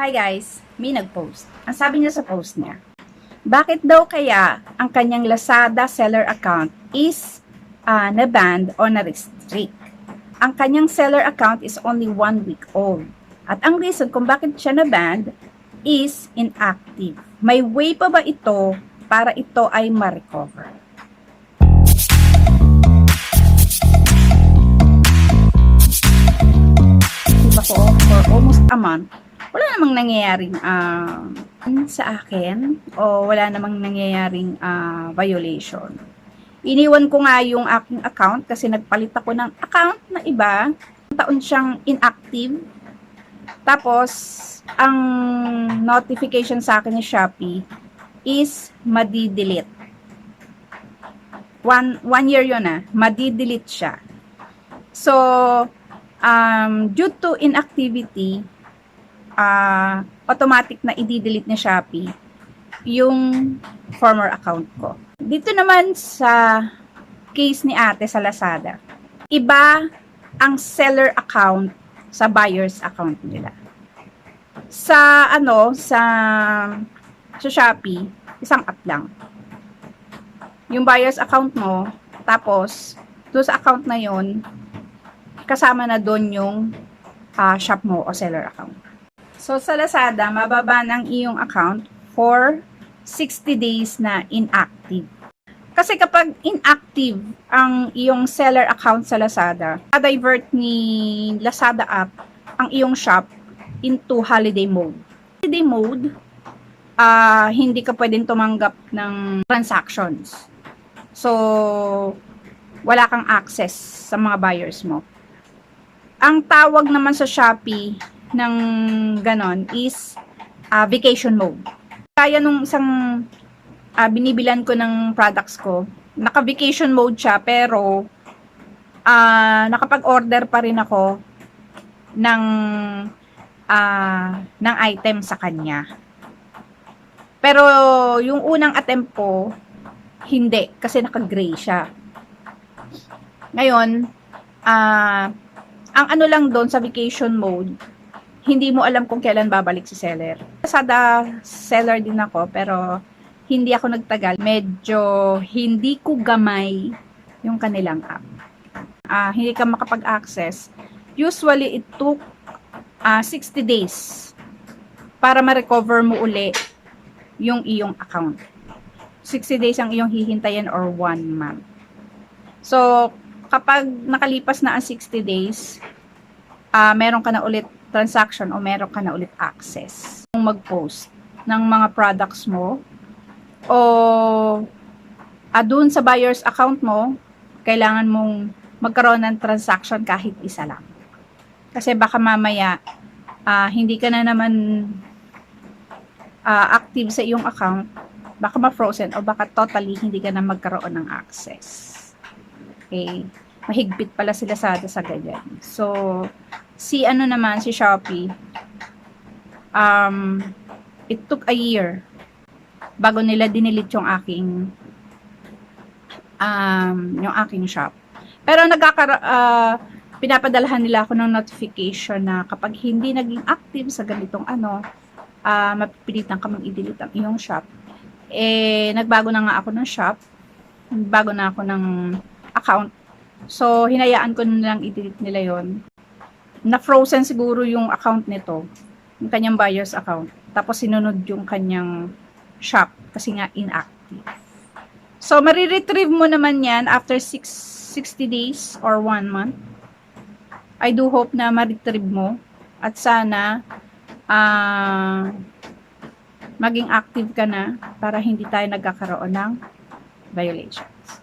Hi guys, may nag-post. Ang sabi niya sa post niya, bakit daw kaya ang kanyang Lazada seller account is na-banned o na-restrict? Ang kanyang seller account is only 1 week old. At ang reason kung bakit siya na-banned is inactive. May way pa ba ito para ito ay ma-recover? Diba ko for almost a month, wala namang nangyayaring sa akin o wala namang nangyayaring violation. Iniwan ko nga yung aking account kasi nagpalit ako ng account na iba. Taon siyang inactive. Tapos, ang notification sa akin ni Shopee is madi-delete. One year yun madi-delete siya. So, due to inactivity, automatic na i-delete ni Shopee yung former account ko. Dito naman sa case ni ate sa Lazada, iba ang seller account sa buyer's account nila. Sa Shopee, isang app lang. Yung buyer's account mo, tapos doon sa account na yon kasama na doon yung shop mo o seller account. So, sa Lazada, mababa ng iyong account for 60 days na inactive. Kasi kapag inactive ang iyong seller account sa Lazada, divert ni Lazada app ang iyong shop into holiday mode. Holiday mode, hindi ka pwedeng tumanggap ng transactions. So, wala kang access sa mga buyers mo. Ang tawag naman sa Shopee ng ganon is vacation mode. Kaya nung isang binibilan ko ng products ko, naka-vacation mode siya pero nakapag-order pa rin ako ng item sa kanya. Pero yung unang attempt ko, hindi kasi naka-gray siya. Ngayon, ang ano lang doon sa vacation mode, hindi mo alam kung kailan babalik si seller. Lazada seller din ako, pero hindi ako nagtagal. Medyo hindi ko gamay yung kanilang app. Hindi ka makapag-access. Usually, it took 60 days para ma-recover mo uli yung iyong account. 60 days ang iyong hihintayin or 1 month. So, kapag nakalipas na ang 60 days, meron ka na ulit transaction o meron ka na ulit access. Kung mag-post ng mga products mo o doon sa buyer's account mo, kailangan mong magkaroon ng transaction kahit isa lang. Kasi baka mamaya, hindi ka na naman active sa iyong account, baka ma-frozen o baka totally hindi ka na magkaroon ng access. Okay. Mahigpit pala sila sa ganyan. So, si Shopee, it took a year bago nila dinilit yung aking shop. Pero pinapadalahan nila ako ng notification na kapag hindi naging active sa ganitong mapipilitan ka mang i-delete ang iyong shop. Nagbago na nga ako ng shop. Nagbago na ako ng account. So, hinayaan ko na lang i-delete nila yon. Na-frozen siguro yung account nito, yung kanyang buyer's account. Tapos, sinunod yung kanyang shop kasi nga inactive. So, mariretrieve mo naman yan after 60 days or 1 month. I do hope na ma-retrieve mo at sana maging active ka na para hindi tayo nagkakaroon ng violations.